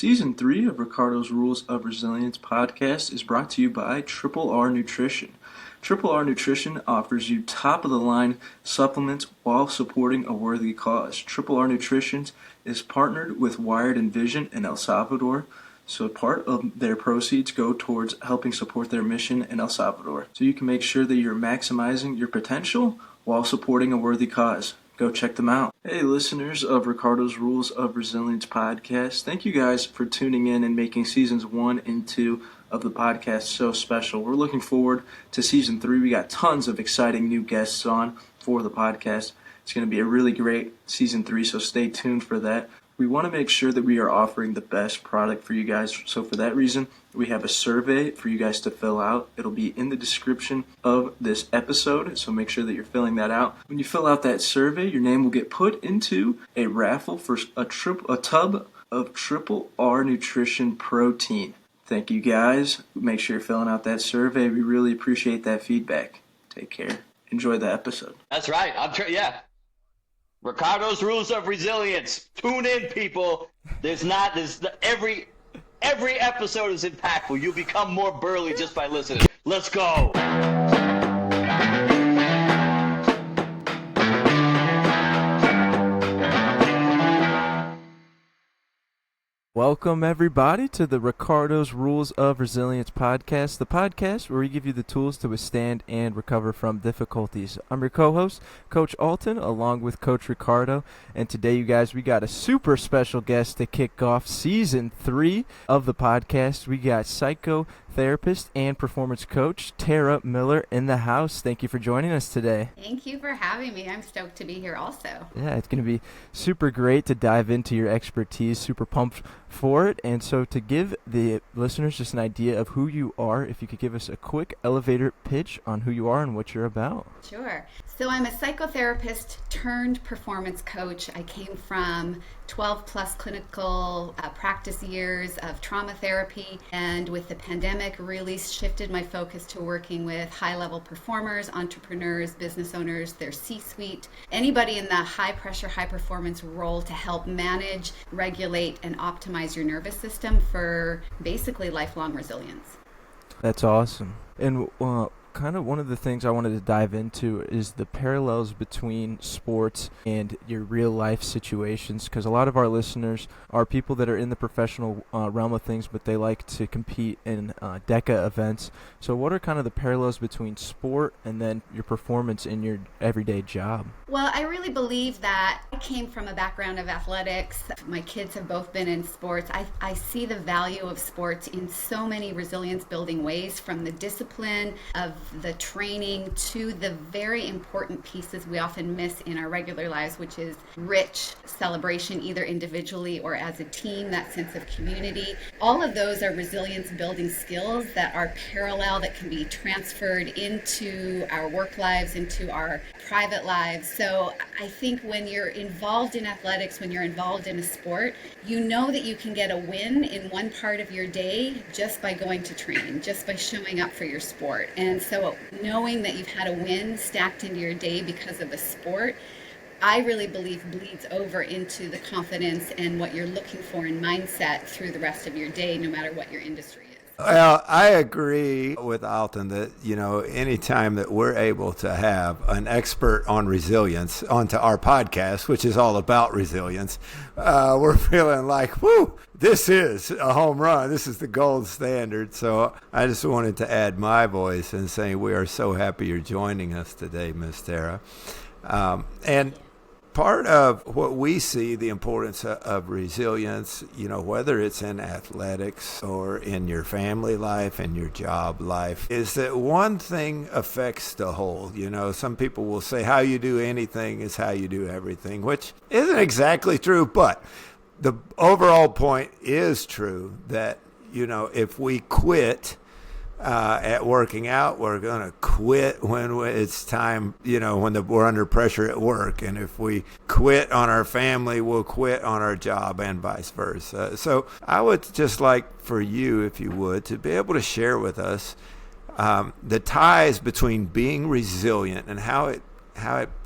Season 3 of Ricardo's Rules of Resilience podcast is brought to you by Triple R Nutrition. Triple R Nutrition offers you top-of-the-line supplements while supporting a worthy cause. Triple R Nutrition is partnered with Wired Envision in El Salvador, so part of their proceeds go towards helping support their mission in El Salvador. So you can make sure that you're maximizing your potential while supporting a worthy cause. Go check them out. Hey, listeners of Ricardo's Rules of Resilience podcast. Thank you guys for tuning in and making seasons 1 and 2 of the podcast so special. We're looking forward to season 3. We got tons of exciting new guests on for the podcast. It's going to be a really great season 3, so stay tuned for that. We want to make sure that we are offering the best product for you guys. So for that reason, we have a survey for you guys to fill out. It'll be in the description of this episode, so make sure that you're filling that out. When you fill out that survey, your name will get put into a raffle for a tub of Triple R Nutrition protein. Thank you guys. Make sure you're filling out that survey. We really appreciate that feedback. Take care. Enjoy the episode. That's right. Ricardo's Rules of Resilience. Tune in, people. Every episode is impactful. You become more burly just by listening. Let's go. Welcome, everybody, to the Ricardo's Rules of Resilience podcast, the podcast where we give you the tools to withstand and recover from difficulties. I'm your co-host, Coach Alton, along with Coach Ricardo, and today, you guys, we got a super special guest to kick off Season 3 of the podcast. We got psychotherapist and performance coach Tara Miller in the house. Thank you for joining us today. Thank you for having me. I'm stoked to be here also. Yeah, it's going to be super great to dive into your expertise, super pumped for it. And so to give the listeners just an idea of who you are, if you could give us a quick elevator pitch on who you are and what you're about. Sure. So I'm a psychotherapist turned performance coach. I came from 12 plus clinical practice years of trauma therapy, and with the pandemic really shifted my focus to working with high-level performers, entrepreneurs, business owners, their C-suite, anybody in the high-pressure, high-performance role to help manage, regulate, and optimize your nervous system for basically lifelong resilience. That's awesome. And kind of one of the things I wanted to dive into is the parallels between sports and your real life situations, because a lot of our listeners are people that are in the professional realm of things, but they like to compete in DECA events. So what are kind of the parallels between sport and then your performance in your everyday job? Well, I really believe that I came from a background of athletics. My kids have both been in sports. I see the value of sports in so many resilience building ways, from the discipline of the training to the very important pieces we often miss in our regular lives, which is rich celebration, either individually or as a team, that sense of community. All of those are resilience building skills that are parallel, that can be transferred into our work lives, into our private lives. So I think when you're involved in athletics, when you're involved in a sport, you know that you can get a win in one part of your day just by going to training, just by showing up for your sport. And so knowing that you've had a win stacked into your day because of a sport, I really believe bleeds over into the confidence and what you're looking for in mindset through the rest of your day, no matter what your industry is. Well, I agree with Alton that, anytime that we're able to have an expert on resilience onto our podcast, which is all about resilience, we're feeling like, whoo, this is a home run. This is the gold standard. So I just wanted to add my voice and say we are so happy you're joining us today, Ms. Tara. And part of what we see the importance of resilience, whether it's in athletics or in your family life and your job life, is that one thing affects the whole. Some people will say how you do anything is how you do everything, which isn't exactly true, but the overall point is true that, if we quit at working out, we're going to quit when it's time, when we're under pressure at work. And if we quit on our family, we'll quit on our job, and vice versa. So I would just like for you, if you would, to be able to share with us the ties between being resilient and how it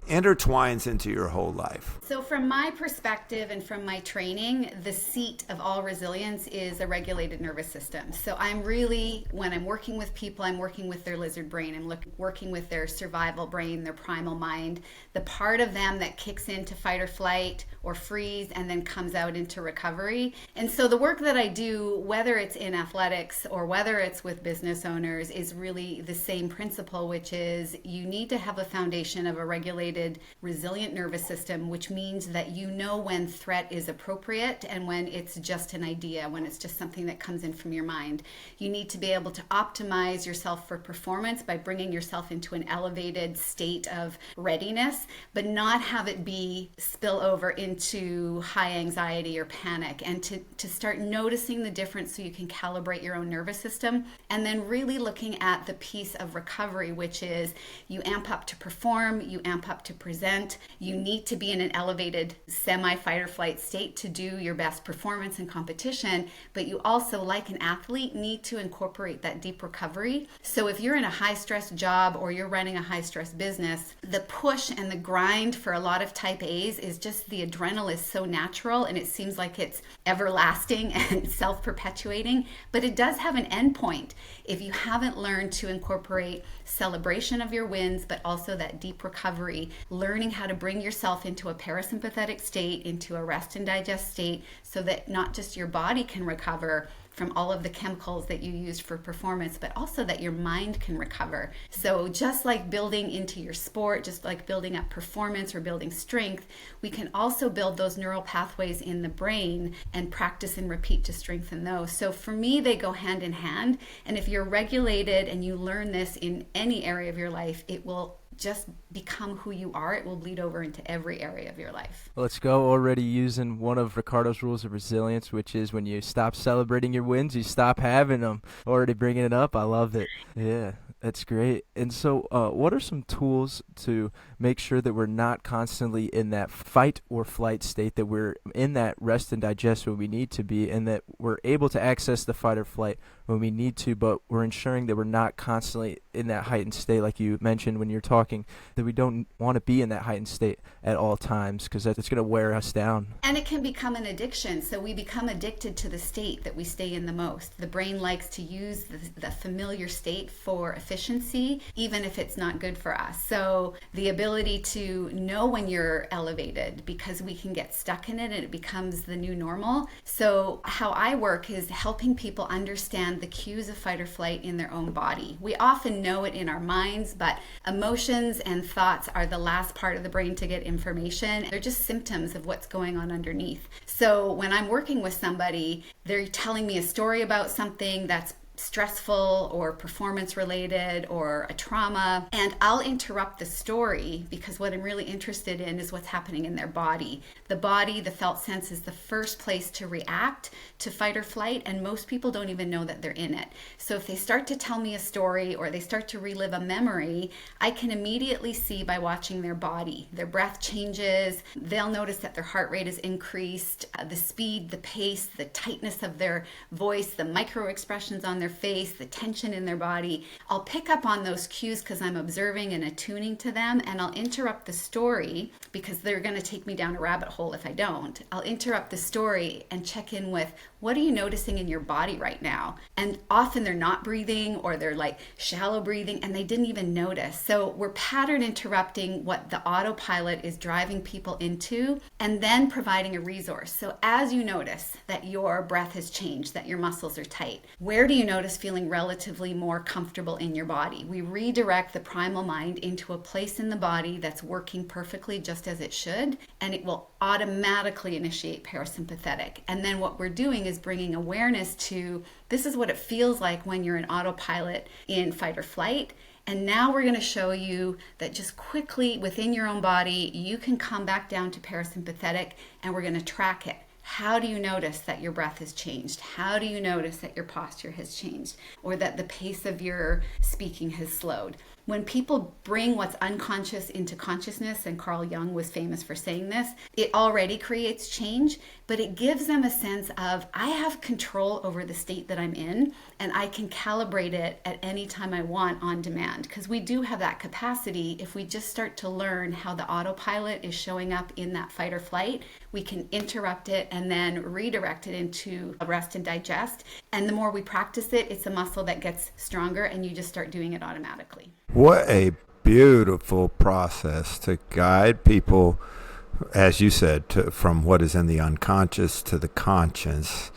intertwines into your whole life? So from my perspective and from my training, the seat of all resilience is a regulated nervous system. So I'm really, when I'm working with people, I'm working with their lizard brain. I'm working with their survival brain, their primal mind, the part of them that kicks into fight or flight or freeze and then comes out into recovery. And so the work that I do, whether it's in athletics or whether it's with business owners, is really the same principle, which is you need to have a foundation of a regulated, resilient nervous system, which means that you know when threat is appropriate and when it's just an idea, when it's just something that comes in from your mind. You need to be able to optimize yourself for performance by bringing yourself into an elevated state of readiness, but not have it be spill over into high anxiety or panic, and to start noticing the difference so you can calibrate your own nervous system. And then really looking at the piece of recovery, which is you amp up to perform, you amp up to present, you need to be in an elevated semi-fight or flight state to do your best performance in competition, but you also, like an athlete, need to incorporate that deep recovery. So if you're in a high-stress job or you're running a high-stress business, the push and the grind for a lot of type A's is just the adrenaline is so natural and it seems like it's everlasting and self-perpetuating, but it does have an end point if you haven't learned to incorporate celebration of your wins, but also that deep recovery, learning how to bring yourself into a parasympathetic state, into a rest and digest state, so that not just your body can recover from all of the chemicals that you used for performance, but also that your mind can recover. So just like building into your sport, just like building up performance or building strength, we can also build those neural pathways in the brain and practice and repeat to strengthen those. So for me, they go hand in hand. And if you're regulated and you learn this in any area of your life, it will just become who you are. It will bleed over into every area of your life. Let's go. Already using one of Ricardo's rules of resilience, which is when you stop celebrating your wins, you stop having them. Already bringing it up. I love it. Yeah, that's great. And so what are some tools to make sure that we're not constantly in that fight or flight state, that we're in that rest and digest when we need to be, and that we're able to access the fight or flight when we need to, but we're ensuring that we're not constantly in that heightened state, like you mentioned when you're talking, that we don't want to be in that heightened state at all times, because that's going to wear us down. And it can become an addiction. So we become addicted to the state that we stay in the most. The brain likes to use the familiar state for efficiency, even if it's not good for us. So the ability to know when you're elevated, because we can get stuck in it and it becomes the new normal. So how I work is helping people understand the cues of fight or flight in their own body. We often know it in our minds, but emotions and thoughts are the last part of the brain to get information. They're just symptoms of what's going on underneath. So when I'm working with somebody, they're telling me a story about something that's stressful or performance related or a trauma, and I'll interrupt the story because what I'm really interested in is what's happening in their body. The body, the felt sense, is the first place to react to fight or flight, and most people don't even know that they're in it. So if they start to tell me a story or they start to relive a memory, I can immediately see by watching their body. Their breath changes. They'll notice that their heart rate is increased, the speed, the pace, the tightness of their voice, the micro expressions on their face, the tension in their body. I'll pick up on those cues because I'm observing and attuning to them, and I'll interrupt the story because they're going to take me down a rabbit hole if I don't. I'll interrupt the story and check in with, what are you noticing in your body right now? And often they're not breathing or they're like shallow breathing and they didn't even notice. So we're pattern interrupting what the autopilot is driving people into, and then providing a resource. So as you notice that your breath has changed, that your muscles are tight, where do you notice feeling relatively more comfortable in your body? We redirect the primal mind into a place in the body that's working perfectly just as it should, and it will automatically initiate parasympathetic. And then what we're doing is bringing awareness to, this is what it feels like when you're in autopilot in fight or flight. And now we're going to show you that just quickly within your own body, you can come back down to parasympathetic, and we're going to track it. How do you notice that your breath has changed? How do you notice that your posture has changed, or that the pace of your speaking has slowed? When people bring what's unconscious into consciousness, and Carl Jung was famous for saying this, it already creates change, but it gives them a sense of, I have control over the state that I'm in, and I can calibrate it at any time I want on demand. Because we do have that capacity. If we just start to learn how the autopilot is showing up in that fight or flight, we can interrupt it and then redirect it into a rest and digest. And the more we practice it, it's a muscle that gets stronger, and you just start doing it automatically. What a beautiful process to guide people, as you said, from what is in the unconscious to the conscious.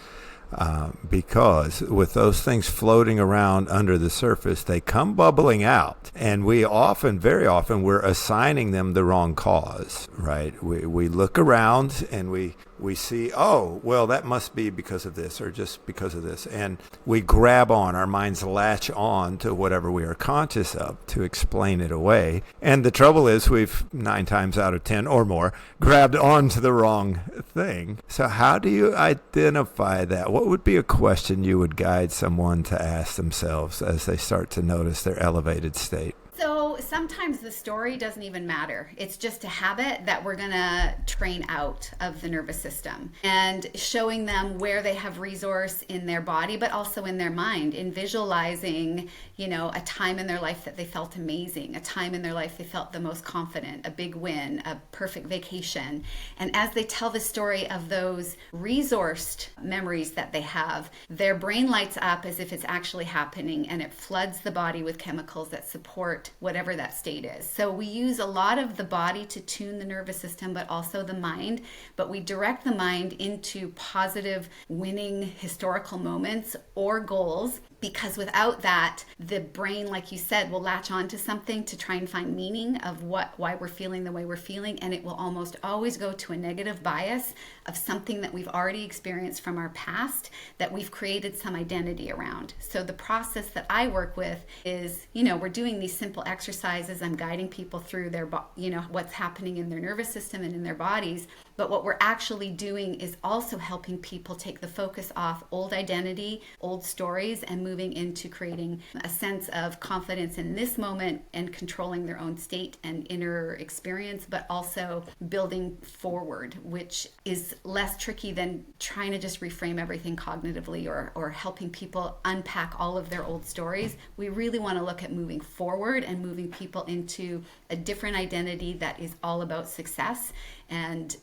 Because with those things floating around under the surface, they come bubbling out. And we often, very often, we're assigning them the wrong cause, right? We look around and we see, oh, well, that must be because of this or just because of this. And we grab on, our minds latch on to whatever we are conscious of to explain it away. And the trouble is we've 9 times out of 10 or more grabbed on to the wrong thing. So how do you identify that? What would be a question you would guide someone to ask themselves as they start to notice their elevated state? So sometimes the story doesn't even matter. It's just a habit that we're going to train out of the nervous system, and showing them where they have resource in their body, but also in their mind, in visualizing, a time in their life that they felt amazing, a time in their life they felt the most confident, a big win, a perfect vacation. And as they tell the story of those resourced memories that they have, their brain lights up as if it's actually happening, and it floods the body with chemicals that support whatever that state is. So we use a lot of the body to tune the nervous system, but also the mind. But we direct the mind into positive, winning, historical moments or goals, because without that, the brain, like you said, will latch onto something to try and find meaning of why we're feeling the way we're feeling, and it will almost always go to a negative bias of something that we've already experienced from our past that we've created some identity around. So the process that I work with is, we're doing these simple exercises. I'm guiding people through their, what's happening in their nervous system and in their bodies. But what we're actually doing is also helping people take the focus off old identity, old stories, and moving into creating a sense of confidence in this moment and controlling their own state and inner experience, but also building forward, which is less tricky than trying to just reframe everything cognitively or helping people unpack all of their old stories. We really want to look at moving forward and moving people into a different identity that is all about success and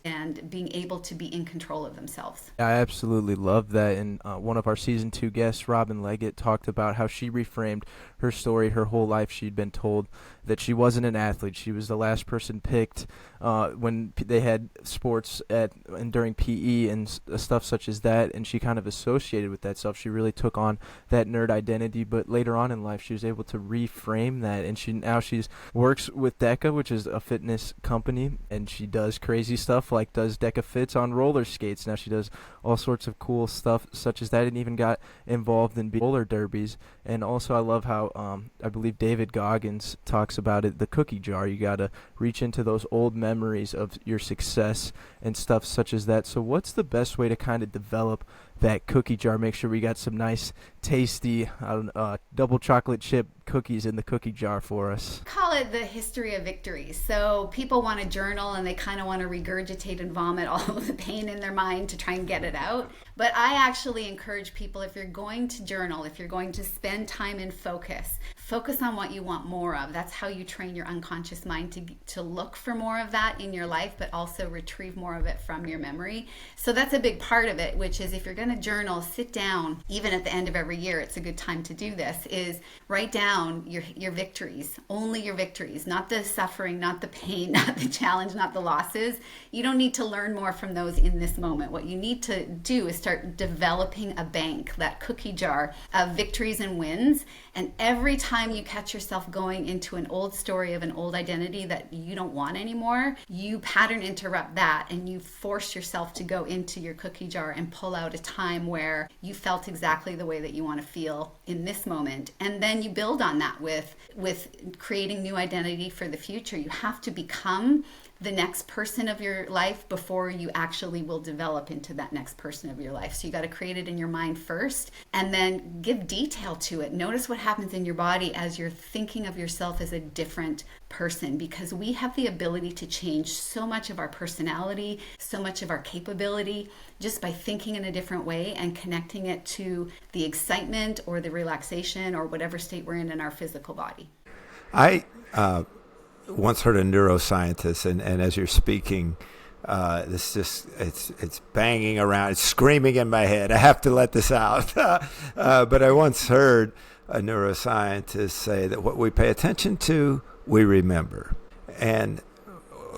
being able to be in control of themselves. I absolutely love that. And one of our season 2 guests, Robin Leggett, talked about how she reframed her story. Her whole life she'd been told that she wasn't an athlete. She was the last person picked when they had sports and during PE and stuff such as that, and she kind of associated with that stuff. She really took on that nerd identity, but later on in life she was able to reframe that, and she works with DECA, which is a fitness company, and she does crazy stuff like does DECA Fits on roller skates. Now she does all sorts of cool stuff such as that, and even got involved in roller derbies. And also I love how I believe David Goggins talks about it, the cookie jar. You got to reach into those old memories of your success and stuff such as that. So what's the best way to kind of develop that cookie jar? Make sure we got some nice, tasty double chocolate chip cookies in the cookie jar for us. Call it the history of victory. So people want to journal and they kind of want to regurgitate and vomit all of the pain in their mind to try and get it out. But I actually encourage people, if you're going to journal, if you're going to spend time in focus on what you want more of. That's how you train your unconscious mind to look for more of that in your life, but also retrieve more of it from your memory. So that's a big part of it, which is if you're going to journal, sit down, even at the end of every year, it's a good time to do this, is write down your victories, only your victories, not the suffering, not the pain, not the challenge, not the losses. You don't need to learn more from those in this moment. What you need to do is start developing a bank, that cookie jar of victories and wins. And every time you catch yourself going into an old story of an old identity that you don't want anymore, you pattern interrupt that and you force yourself to go into your cookie jar and pull out a time where you felt exactly the way that you want to feel in this moment. And then you build on that with creating new identity for the future. You have to become the next person of your life before you actually will develop into that next person of your life. So you got to create it in your mind first and then give detail to it. Notice what happens in your body as you're thinking of yourself as a different person, because we have the ability to change so much of our personality, so much of our capability just by thinking in a different way and connecting it to the excitement or the relaxation or whatever state we're in our physical body. I once heard a neuroscientist, and as you're speaking, this just it's banging around, it's screaming in my head. I have to let this out. But I once heard a neuroscientist say that what we pay attention to, we remember, and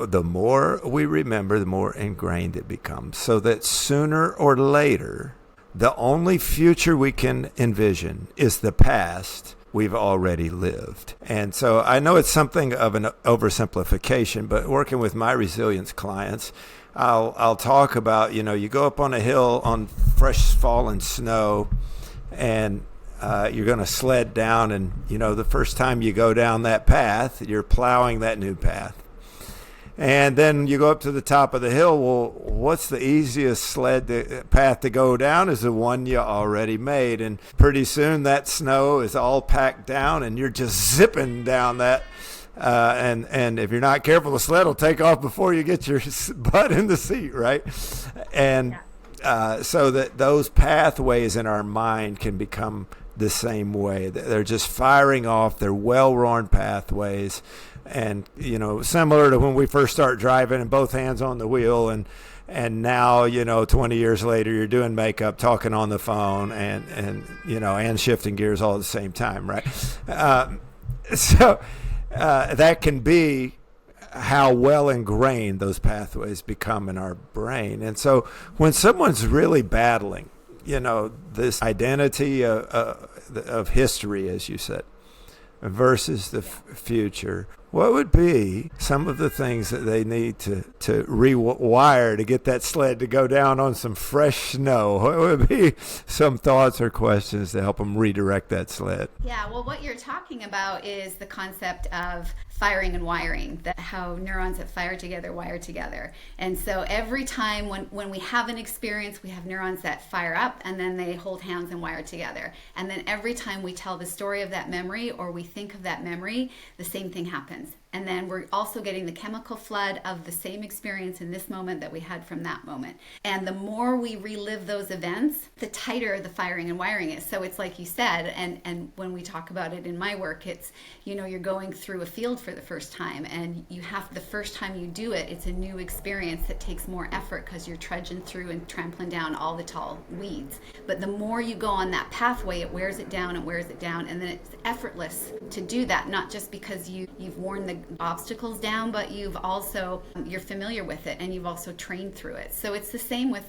the more we remember, the more ingrained it becomes. So that sooner or later, the only future we can envision is the past we've already lived. And so I know it's something of an oversimplification, but working with my resilience clients, I'll talk about, you go up on a hill on fresh fallen snow, and you're going to sled down, and the first time you go down that path, you're plowing that new path. And then you go up to the top of the hill. Well, what's the easiest path to go down is the one you already made. And pretty soon that snow is all packed down and you're just zipping down that. And if you're not careful, the sled will take off before you get your butt in the seat, right? And so that those pathways in our mind can become the same way. They're just firing off. They're well-worn pathways. And, similar to when we first start driving and both hands on the wheel, and now, 20 years later, you're doing makeup, talking on the phone, and shifting gears all at the same time, right? So that can be how well ingrained those pathways become in our brain. And so when someone's really battling, this identity of history, as you said, versus the future, what would be some of the things that they need to rewire to get that sled to go down on some fresh snow? What would be some thoughts or questions to help them redirect that sled? Yeah, well, what you're talking about is the concept of firing and wiring, that how neurons that fire together wire together. And so every time when we have an experience, we have neurons that fire up and then they hold hands and wire together. And then every time we tell the story of that memory or we think of that memory, the same thing happens. And then we're also getting the chemical flood of the same experience in this moment that we had from that moment. And the more we relive those events, the tighter the firing and wiring is. So it's like you said, and when we talk about it in my work, it's, you're going through a field for the first time, and the first time you do it, it's a new experience that takes more effort because you're trudging through and trampling down all the tall weeds. But the more you go on that pathway, it wears it down and wears it down, and then it's effortless to do that, not just because you've worn the obstacles down, but you're familiar with it and you've also trained through it. So it's the same with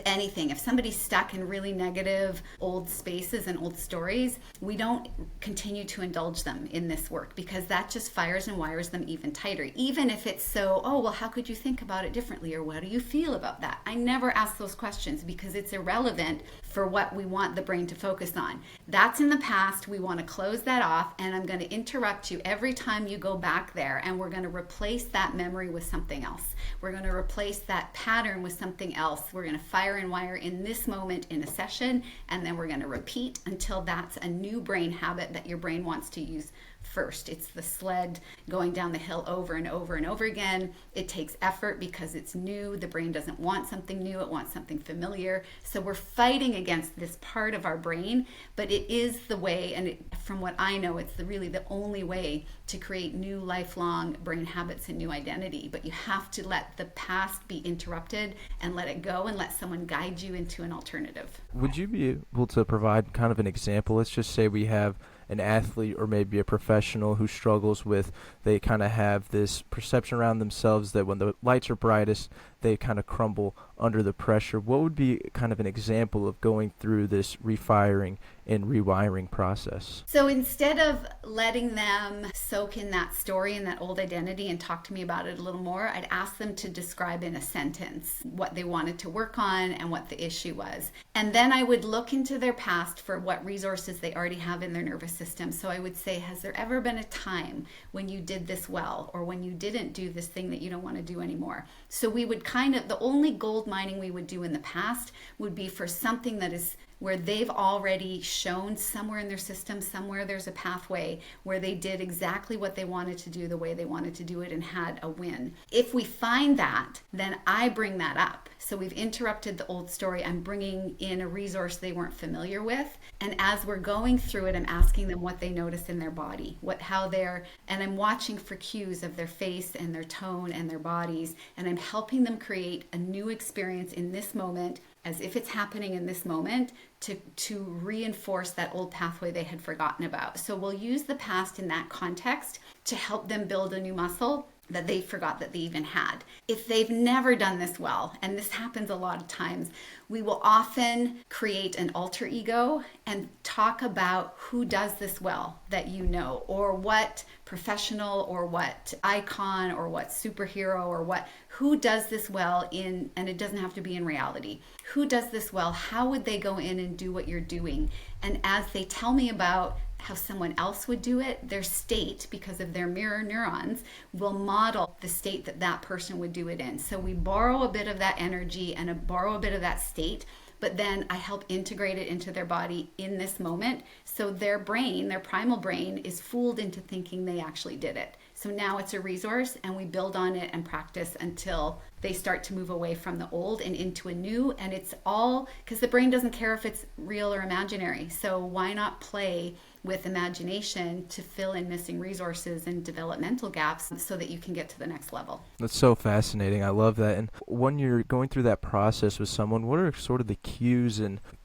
anything. If somebody's stuck in really negative old spaces and old stories, we don't continue to indulge them in this work, because that just fires and wires them even tighter. Even if it's how could you think about it differently, or what do you feel about that? I never ask those questions because it's irrelevant for what we want the brain to focus on. That's in the past. We want to close that off, and I'm going to interrupt you every time you go back there, and we're going to replace that memory with something else. We're going to replace that pattern with something else. We're going to fire and wire in this moment in a session, and then we're going to repeat until that's a new brain habit that your brain wants to use first. It's the sled going down the hill over and over and over again. It takes effort because it's new. The brain doesn't want something new. It wants something familiar. So we're fighting against this part of our brain, but it is the way, and from what I know, it's really the only way to create new lifelong brain habits and new identity. But you have to let the past be interrupted and let it go and let someone guide you into an alternative. Would you be able to provide kind of an example? Let's just say we have an athlete or maybe a professional who struggles with, they kind of have this perception around themselves that when the lights are brightest, they kind of crumble under the pressure. What would be kind of an example of going through this refiring and rewiring process? So instead of letting them soak in that story and that old identity and talk to me about it a little more, I'd ask them to describe in a sentence what they wanted to work on and what the issue was. And then I would look into their past for what resources they already have in their nervous system. So I would say, has there ever been a time when you did this well, or when you didn't do this thing that you don't want to do anymore? So we would the only gold mining we would do in the past would be for something that is where they've already shown somewhere in their system, somewhere there's a pathway where they did exactly what they wanted to do the way they wanted to do it and had a win. If we find that, then I bring that up. So we've interrupted the old story. I'm bringing in a resource they weren't familiar with. And as we're going through it, I'm asking them what they notice in their body, and I'm watching for cues of their face and their tone and their bodies. And I'm helping them create a new experience in this moment, as if it's happening in this moment, to reinforce that old pathway they had forgotten about. So we'll use the past in that context to help them build a new muscle that they forgot that they even had. If they've never done this well, and this happens a lot of times, we will often create an alter ego and talk about who does this well that you know, or what professional or what icon or what superhero or who does this well and it doesn't have to be in reality. Who does this well? How would they go in and do what you're doing? And as they tell me about how someone else would do it, their state, because of their mirror neurons, will model the state that person would do it in. So we borrow a bit of that energy and borrow a bit of that state, but then I help integrate it into their body in this moment. So their brain, their primal brain, is fooled into thinking they actually did it. So now it's a resource, and we build on it and practice until they start to move away from the old and into a new. And it's all because the brain doesn't care if it's real or imaginary. So why not play with imagination to fill in missing resources and developmental gaps so that you can get to the next level? That's so fascinating. I love that. And when you're going through that process with someone, what are sort of the cues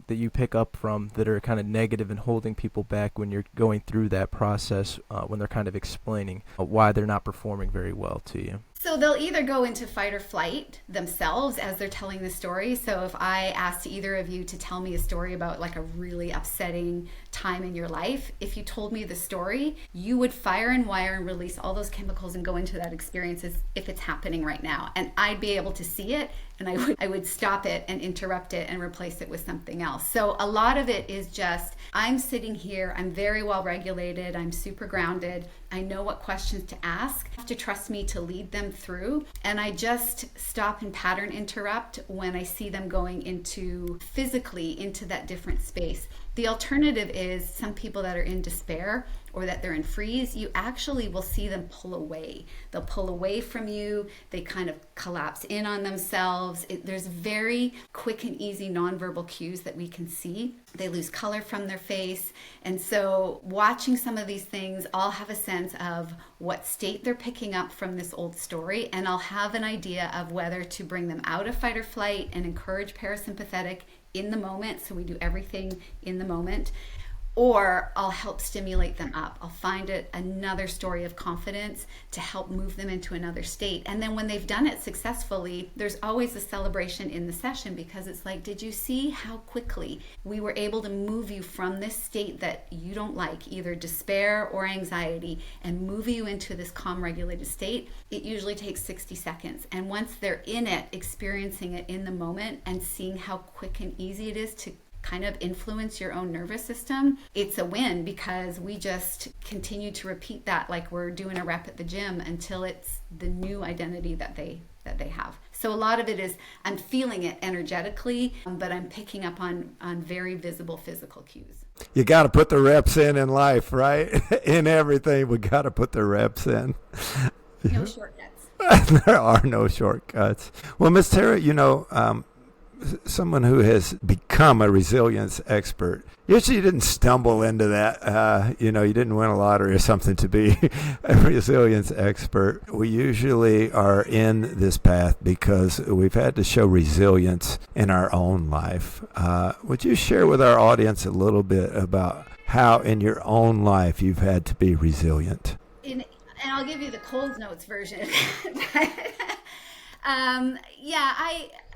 that you pick up from that are kind of negative and holding people back when you're going through that process, when they're kind of explaining why they're not performing very well to you? So they'll either go into fight or flight themselves as they're telling the story. So if I asked either of you to tell me a story about like a really upsetting time in your life, if you told me the story, you would fire and wire and release all those chemicals and go into that experience as if it's happening right now. And I'd be able to see it, and I would stop it and interrupt it and replace it with something else. So a lot of it is just, I'm sitting here, I'm very well regulated, I'm super grounded, I know what questions to ask. You have to trust me to lead them through, and I just stop and pattern interrupt when I see them going physically into that different space. The alternative is some people that are in despair or that they're in freeze, you actually will see them pull away. They'll pull away from you. They kind of collapse in on themselves. There's very quick and easy nonverbal cues that we can see. They lose color from their face. And so watching some of these things, I'll have a sense of what state they're picking up from this old story, and I'll have an idea of whether to bring them out of fight or flight and encourage parasympathetic in the moment. So we do everything in the moment. Or I'll help stimulate them up. I'll find another story of confidence to help move them into another state. And then when they've done it successfully, there's always a celebration in the session, because it's like, did you see how quickly we were able to move you from this state that you don't like, either despair or anxiety, and move you into this calm, regulated state? It usually takes 60 seconds. And once they're in it, experiencing it in the moment and seeing how quick and easy it is to kind of influence your own nervous system, it's a win, because we just continue to repeat that like we're doing a rep at the gym until it's the new identity that they have. So a lot of it is I'm feeling it energetically, but I'm picking up on very visible physical cues. You got to put the reps in life, right? In everything, we got to put the reps in. No shortcuts. There are no shortcuts. Well, Ms. Tara, someone who has become a resilience expert, usually you didn't stumble into that. You didn't win a lottery or something to be a resilience expert. We usually are in this path because we've had to show resilience in our own life. Would you share with our audience a little bit about how in your own life you've had to be resilient? And I'll give you the Cold Notes version.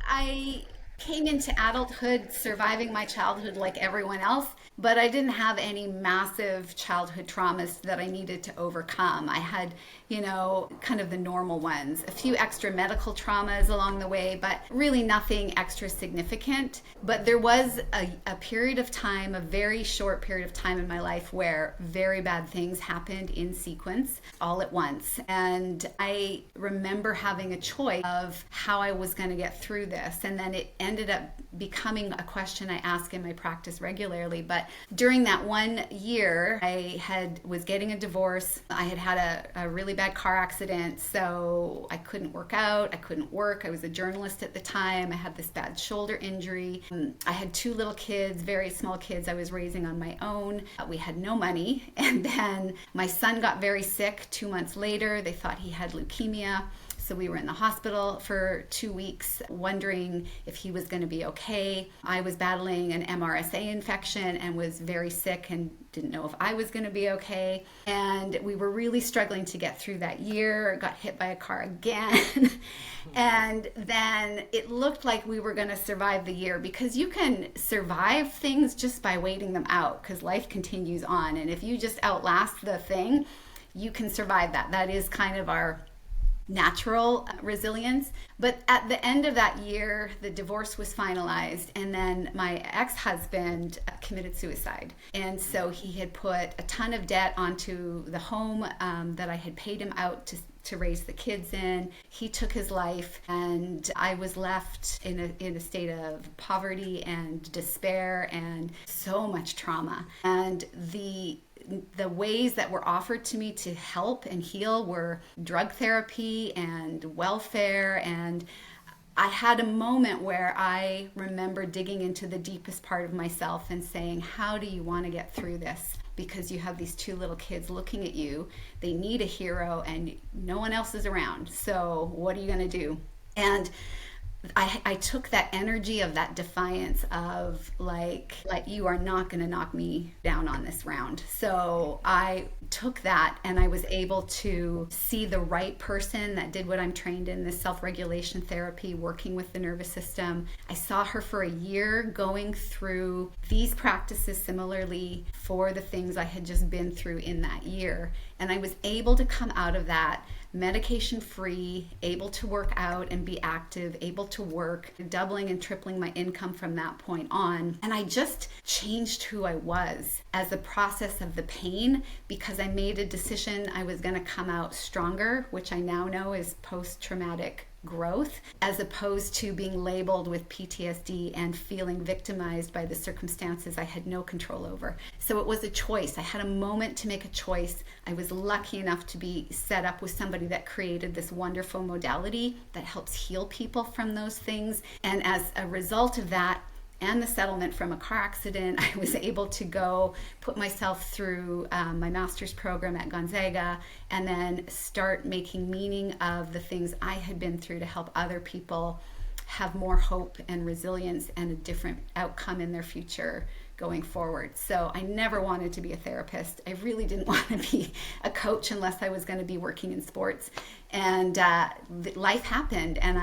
I came into adulthood surviving my childhood like everyone else, but I didn't have any massive childhood traumas that I needed to overcome. I had, kind of the normal ones, a few extra medical traumas along the way, but really nothing extra significant. But there was a period of time, a very short period of time in my life where very bad things happened in sequence all at once. And I remember having a choice of how I was going to get through this. And then it ended up becoming a question I ask in my practice regularly. But during that 1 year, I was getting a divorce. I had a really bad car accident, so I couldn't work out. I couldn't work. I was a journalist at the time. I had this bad shoulder injury. I had 2 little kids, very small kids I was raising on my own. We had no money. And then my son got very sick 2 months later. They thought he had leukemia. So we were in the hospital for 2 weeks, wondering if he was going to be okay. I was battling an MRSA infection and was very sick and didn't know if I was going to be okay. And we were really struggling to get through that year. Got hit by a car again. And then it looked like we were going to survive the year, because you can survive things just by waiting them out, because life continues on. And if you just outlast the thing, you can survive that. That is kind of our natural resilience. But at the end of that year, the divorce was finalized, and then my ex-husband committed suicide. And so he had put a ton of debt onto the home that I had paid him out to raise the kids in. He took his life, and I was left in a state of poverty and despair and so much trauma. And the ways that were offered to me to help and heal were drug therapy and welfare. And I had a moment where I remember digging into the deepest part of myself and saying, how do you want to get through this? Because you have these 2 little kids looking at you. They need a hero and no one else is around. So what are you going to do? And I took that energy of that defiance of like you are not going to knock me down on this round. So I took that, and I was able to see the right person that did what I'm trained in, this self-regulation therapy, working with the nervous system. I saw her for a year going through these practices similarly for the things I had just been through in that year. And I was able to come out of that medication free, able to work out and be active, able to work, doubling and tripling my income from that point on. And I just changed who I was as a process of the pain, because I made a decision I was going to come out stronger, which I now know is post-traumatic growth, as opposed to being labeled with PTSD and feeling victimized by the circumstances I had no control over. So it was a choice. I had a moment to make a choice. I was lucky enough to be set up with somebody that created this wonderful modality that helps heal people from those things. And as a result of that, and the settlement from a car accident, I was able to go put myself through my master's program at Gonzaga, and then start making meaning of the things I had been through to help other people have more hope and resilience and a different outcome in their future going forward. So I never wanted to be a therapist. I really didn't want to be a coach unless I was going to be working in sports. And life happened, and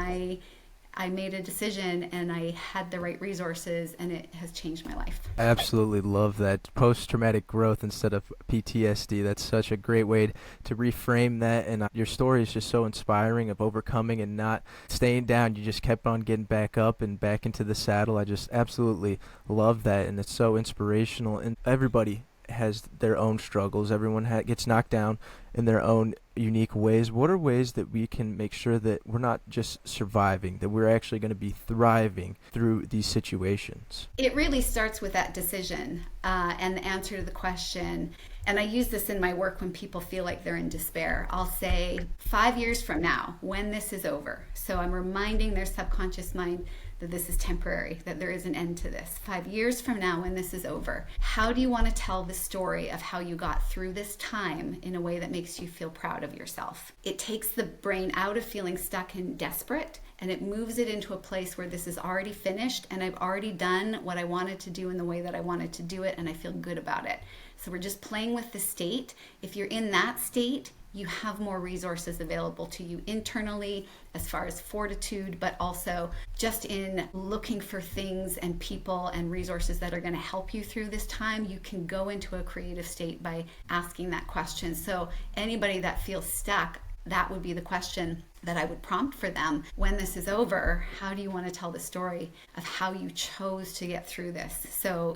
I made a decision, and I had the right resources, and it has changed my life. I absolutely love that. Post-traumatic growth instead of PTSD. That's such a great way to reframe that. And your story is just so inspiring of overcoming and not staying down. You just kept on getting back up and back into the saddle. I just absolutely love that. And it's so inspirational. And everybody has their own struggles. Everyone gets knocked down in their own unique ways. What are ways that we can make sure that we're not just surviving, that we're actually going to be thriving through these situations? It really starts with that decision and the answer to the question. And I use this in my work when people feel like they're in despair. I'll say 5 years from now, when this is over. So I'm reminding their subconscious mind that this is temporary, that there is an end to this. 5 years from now, when this is over, how do you want to tell the story of how you got through this time in a way that makes you feel proud of yourself? It takes the brain out of feeling stuck and desperate, and it moves it into a place where this is already finished, and I've already done what I wanted to do in the way that I wanted to do it, and I feel good about it. So we're just playing with the state. If you're in that state, you have more resources available to you internally as far as fortitude, but also just in looking for things and people and resources that are going to help you through this time. You can go into a creative state by asking that question. So anybody that feels stuck, that would be the question that I would prompt for them. When this is over, how do you want to tell the story of how you chose to get through this? So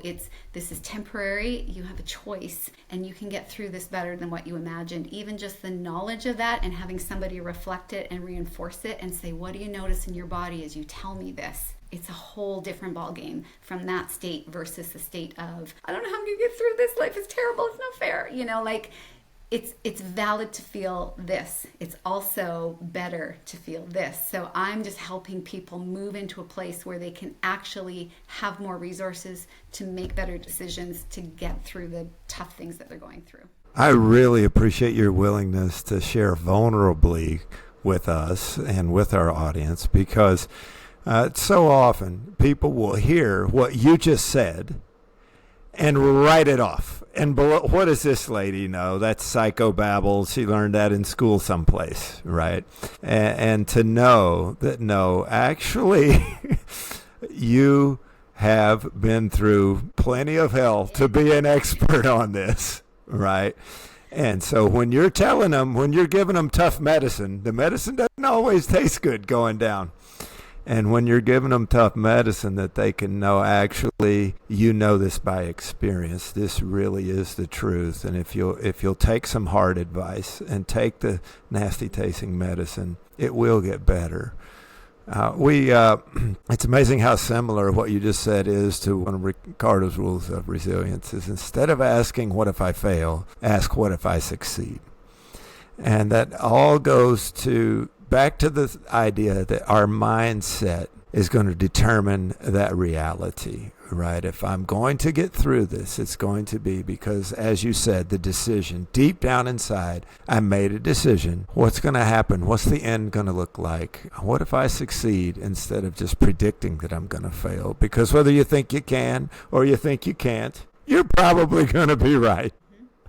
this is temporary, you have a choice, and you can get through this better than what you imagined. Even just the knowledge of that and having somebody reflect it and reinforce it and say, what do you notice in your body as you tell me this? It's a whole different ballgame from that state versus the state of, I don't know how I'm going to get through this. Life is terrible. It's not fair. It's valid to feel this. It's also better to feel this. So I'm just helping people move into a place where they can actually have more resources to make better decisions to get through the tough things that they're going through. I really appreciate your willingness to share vulnerably with us and with our audience, because so often people will hear what you just said and write it off. And what does this lady know? That's psychobabble. She learned that in school someplace, right? And to know that, no, actually, you have been through plenty of hell to be an expert on this, right? And so when you're telling them, when you're giving them tough medicine, the medicine doesn't always taste good going down. And when you're giving them tough medicine, that they can know, actually, you know this by experience. This really is the truth. And if you'll take some hard advice and take the nasty tasting medicine, it will get better. It's amazing how similar what you just said is to one of Ricardo's rules of resilience. Is instead of asking, what if I fail, ask, what if I succeed? And that all goes back to the idea that our mindset is going to determine that reality, right? If I'm going to get through this, it's going to be because, as you said, the decision, deep down inside, I made a decision. What's going to happen? What's the end going to look like? What if I succeed, instead of just predicting that I'm going to fail? Because whether you think you can or you think you can't, you're probably going to be right.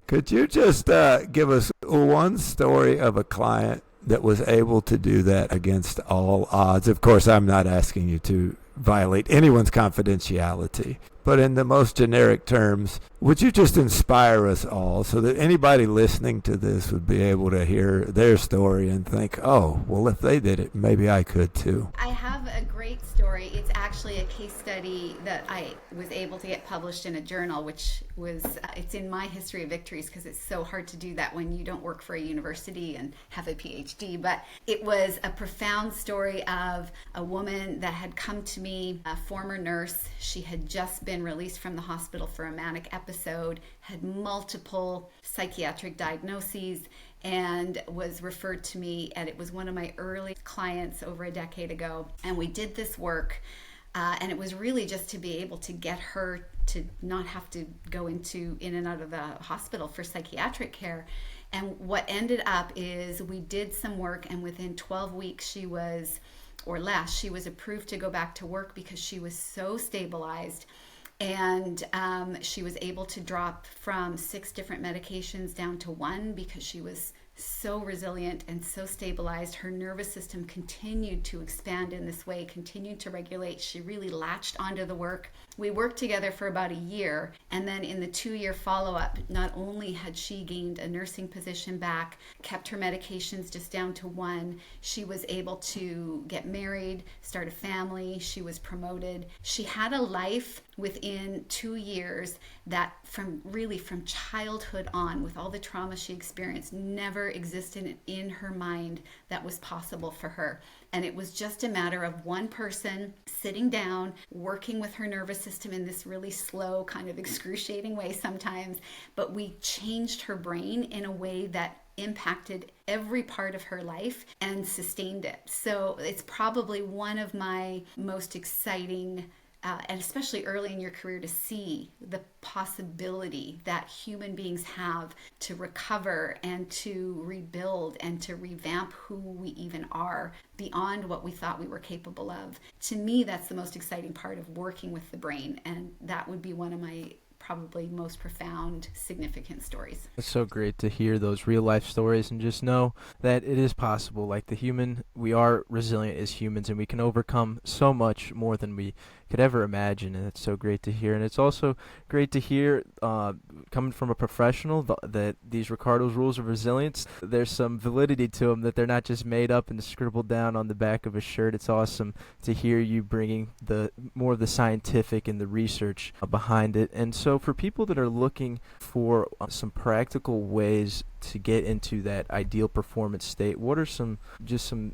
Could you just give us one story of a client that was able to do that against all odds? Of course, I'm not asking you to violate anyone's confidentiality, but in the most generic terms, would you just inspire us all so that anybody listening to this would be able to hear their story and think, oh, well, if they did it, maybe I could too? I have a great story. It's actually a case study that I was able to get published in a journal, which was, it's in my history of victories, because it's so hard to do that when you don't work for a university and have a PhD. But it was a profound story of a woman that had come to me, a former nurse. She had just been released from the hospital for a manic episode, had multiple psychiatric diagnoses, and was referred to me. And it was one of my early clients over a decade ago. And we did this work, and it was really just to be able to get her to not have to go in and out of the hospital for psychiatric care. And what ended up is we did some work, and within 12 weeks or less, she was approved to go back to work because she was so stabilized. And she was able to drop from 6 different medications down to 1 because she was so resilient and so stabilized. Her nervous system continued to expand in this way, continued to regulate. She really latched onto the work. We worked together for about a year, and then in the 2-year follow-up, not only had she gained a nursing position back, kept her medications just down to 1, she was able to get married, start a family, she was promoted. She had a life within 2 years that from childhood on, with all the trauma she experienced, never existed in her mind that was possible for her. And it was just a matter of one person sitting down, working with her nervous system in this really slow, kind of excruciating way sometimes. But we changed her brain in a way that impacted every part of her life and sustained it. So it's probably one of my most exciting and especially early in your career, to see the possibility that human beings have to recover and to rebuild and to revamp who we even are beyond what we thought we were capable of. To me, that's the most exciting part of working with the brain, and that would be one of my probably most profound, significant stories. It's so great to hear those real life stories and just know that it is possible. Like we are resilient as humans, and we can overcome so much more than we could ever imagine, and it's so great to hear. And it's also great to hear coming from a professional that these Ricardo's rules of resilience, there's some validity to them, that they're not just made up and scribbled down on the back of a shirt. It's awesome to hear you bringing the more of the scientific and the research behind it. And so for people that are looking for some practical ways to get into that ideal performance state, what are some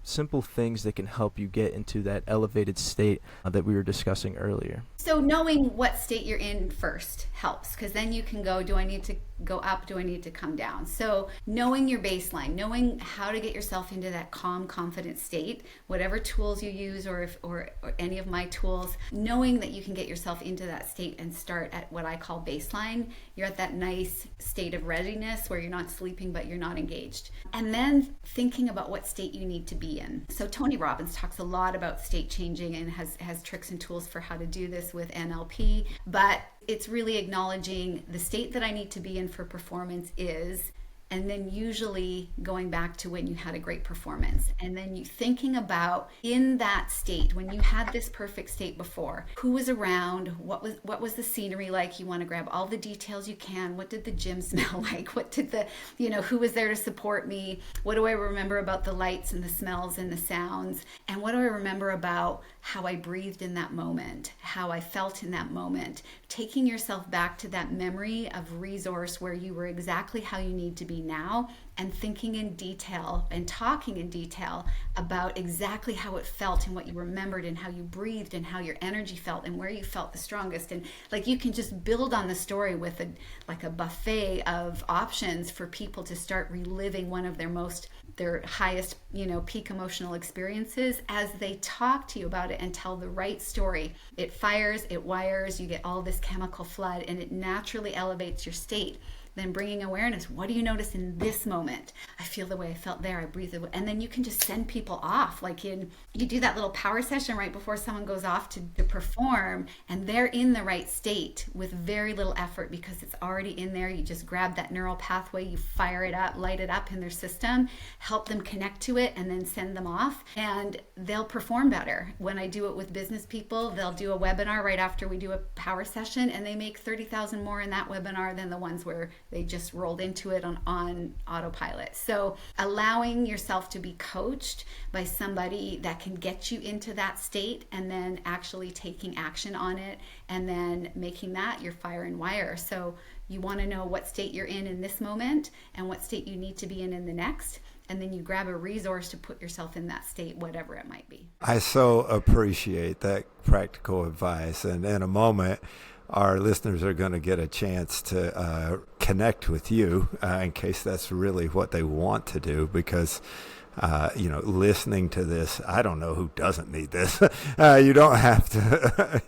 simple things that can help you get into that elevated state that we were discussing earlier? So knowing what state you're in first helps, because then you can go, do I need to go up? Do I need to come down? So knowing your baseline, knowing how to get yourself into that calm, confident state, whatever tools you use or any of my tools, knowing that you can get yourself into that state and start at what I call baseline. You're at that nice state of readiness where you're not sleeping, but you're not engaged. And then thinking about what state you need to be in. So Tony Robbins talks a lot about state changing and has tricks and tools for how to do this with NLP, but it's really acknowledging the state that I need to be in for performance is, and then usually going back to when you had a great performance. And then you thinking about in that state, when you had this perfect state before, who was around, what was the scenery like? You want to grab all the details you can. What did the gym smell like? What did who was there to support me? What do I remember about the lights and the smells and the sounds? And what do I remember about how I breathed in that moment, how I felt in that moment? Taking yourself back to that memory of resource where you were exactly how you need to be now, and thinking in detail and talking in detail about exactly how it felt and what you remembered and how you breathed and how your energy felt and where you felt the strongest. And like you can just build on the story with a buffet of options for people to start reliving one of their highest, peak emotional experiences as they talk to you about it and tell the right story. It fires, it wires, you get all this chemical flood, and it naturally elevates your state. Then bringing awareness, what do you notice in this moment? I feel the way I felt there, I breathe, and then you can just send people off. You do that little power session right before someone goes off to perform, and they're in the right state with very little effort because it's already in there. You just grab that neural pathway, you fire it up, light it up in their system, help them connect to it, and then send them off, and they'll perform better. When I do it with business people, they'll do a webinar right after we do a power session, and they make 30,000 more in that webinar than the ones where they just rolled into it on autopilot. So allowing yourself to be coached by somebody that can get you into that state, and then actually taking action on it, and then making that your fire and wire. So you want to know what state you're in this moment and what state you need to be in the next. And then you grab a resource to put yourself in that state, whatever it might be. I so appreciate that practical advice. And in a moment, our listeners are going to get a chance to connect with you in case that's really what they want to do, because listening to this, I don't know who doesn't need this. You don't have to,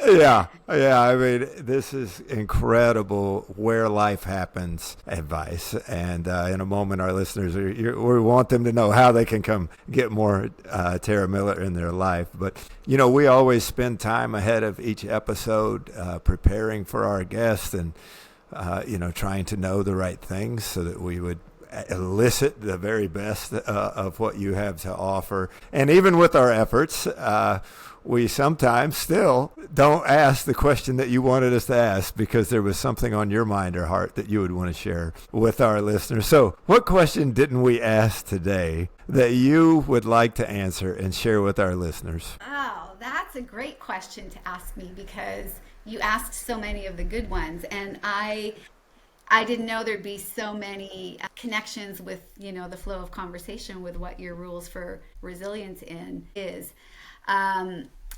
Yeah. I mean, this is incredible where life happens advice. And in a moment, our listeners, we want them to know how they can come get more Tara Miller in their life. But, we always spend time ahead of each episode preparing for our guests and, trying to know the right things so that we would elicit the very best of what you have to offer. And even with our efforts, we sometimes still don't ask the question that you wanted us to ask because there was something on your mind or heart that you would want to share with our listeners. So what question didn't we ask today that you would like to answer and share with our listeners? Oh, that's a great question to ask me, because you asked so many of the good ones, and I didn't know there'd be so many connections with, the flow of conversation with what your rules for resilience is.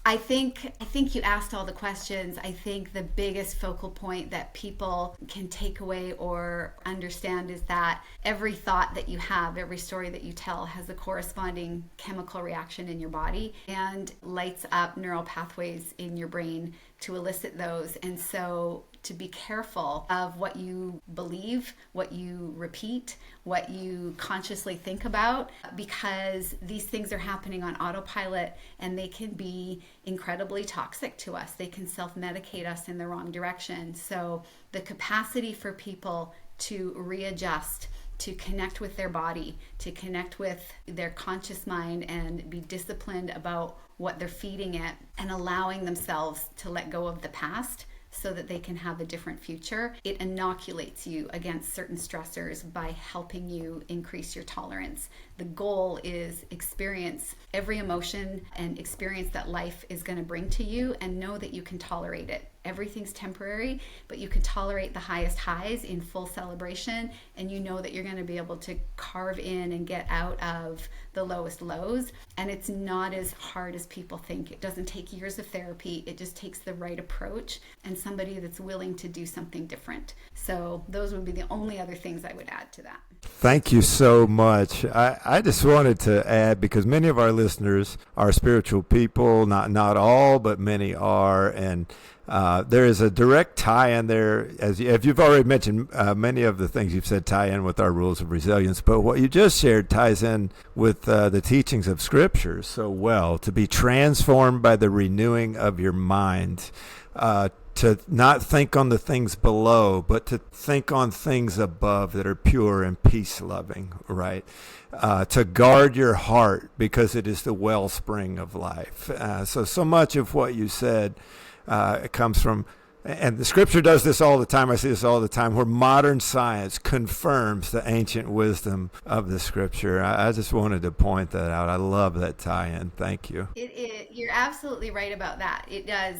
I think you asked all the questions. I think the biggest focal point that people can take away or understand is that every thought that you have, every story that you tell has a corresponding chemical reaction in your body and lights up neural pathways in your brain to elicit those. And so to be careful of what you believe, what you repeat, what you consciously think about, because these things are happening on autopilot and they can be incredibly toxic to us. They can self-medicate us in the wrong direction. So the capacity for people to readjust, to connect with their body, to connect with their conscious mind and be disciplined about what they're feeding it and allowing themselves to let go of the past so that they can have a different future. It inoculates you against certain stressors by helping you increase your tolerance. The goal is experience every emotion and experience that life is going to bring to you and know that you can tolerate it. Everything's temporary, but you can tolerate the highest highs in full celebration, and you know that you're going to be able to carve in and get out of the lowest lows. And it's not as hard as people think. It doesn't take years of therapy. It just takes the right approach and somebody that's willing to do something different. So those would be the only other things I would add to that. Thank you so much. I just wanted to add, because many of our listeners are spiritual people, not all, but many are, and there is a direct tie-in there. As you've already mentioned, many of the things you've said tie in with our rules of resilience, but what you just shared ties in with the teachings of Scripture so well, to be transformed by the renewing of your mind, to not think on the things below, but to think on things above that are pure and peace-loving, right? To guard your heart because it is the wellspring of life. So much of what you said comes from, and the Scripture does this all the time. I see this all the time, where modern science confirms the ancient wisdom of the Scripture. I just wanted to point that out. I love that tie-in. Thank you. You're absolutely right about that. It does.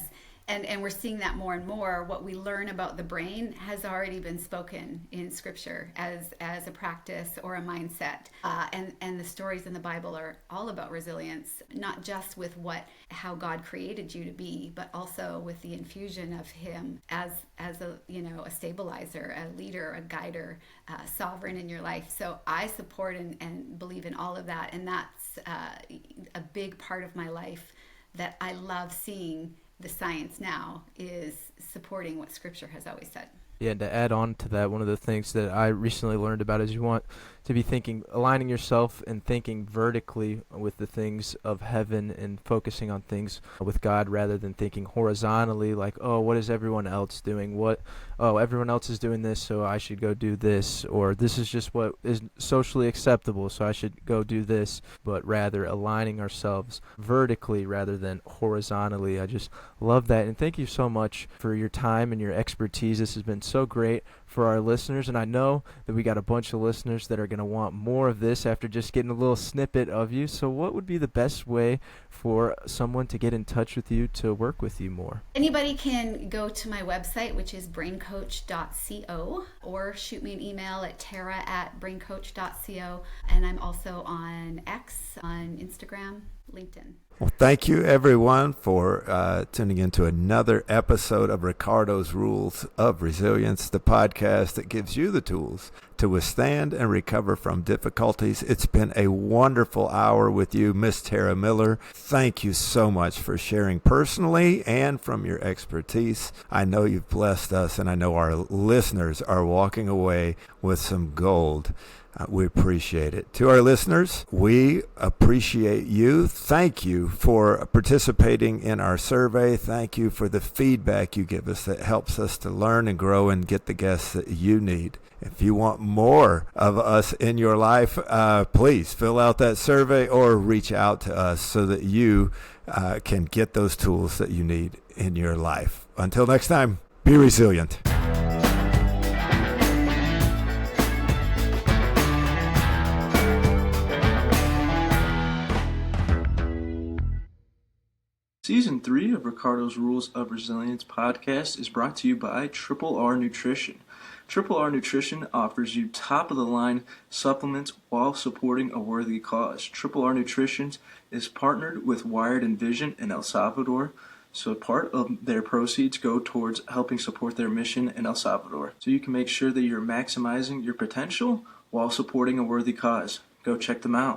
And we're seeing that more and more. What we learn about the brain has already been spoken in Scripture as a practice or a mindset. And the stories in the Bible are all about resilience, not just with how God created you to be, but also with the infusion of Him as a stabilizer, a leader, a guider, sovereign in your life. So I support and believe in all of that, and that's a big part of my life that I love seeing. The science now is supporting what Scripture has always said. Yeah, and to add on to that, one of the things that I recently learned about is you want to be aligning yourself and thinking vertically with the things of heaven and focusing on things with God rather than thinking horizontally like, oh, what is everyone else doing? Everyone else is doing this, so I should go do this, or this is just what is socially acceptable, so I should go do this, but rather aligning ourselves vertically rather than horizontally. I just love that, and thank you so much for your time and your expertise. This has been so great for our listeners, and I know that we got a bunch of listeners that are going to want more of this after just getting a little snippet of you. So what would be the best way for someone to get in touch with you to work with you more? Anybody can go to my website, which is braincoach.co, or shoot me an email at tara@braincoach.co, and I'm also on X, on Instagram, LinkedIn. Well, thank you, everyone, for tuning in to another episode of Ricardo's Rules of Resilience, the podcast that gives you the tools to withstand and recover from difficulties. It's been a wonderful hour with you, Miss Tara Miller. Thank you so much for sharing personally and from your expertise. I know you've blessed us, and I know our listeners are walking away with some gold. We appreciate it. To our listeners, we appreciate you. Thank you for participating in our survey. Thank you for the feedback you give us that helps us to learn and grow and get the guests that you need. If you want more of us in your life, please fill out that survey or reach out to us so that you can get those tools that you need in your life. Until next time, be resilient. Season 3 of Ricardo's Rules of Resilience podcast is brought to you by Triple R Nutrition. Triple R Nutrition offers you top-of-the-line supplements while supporting a worthy cause. Triple R Nutrition is partnered with Wired Envision in El Salvador, so part of their proceeds go towards helping support their mission in El Salvador. So you can make sure that you're maximizing your potential while supporting a worthy cause. Go check them out.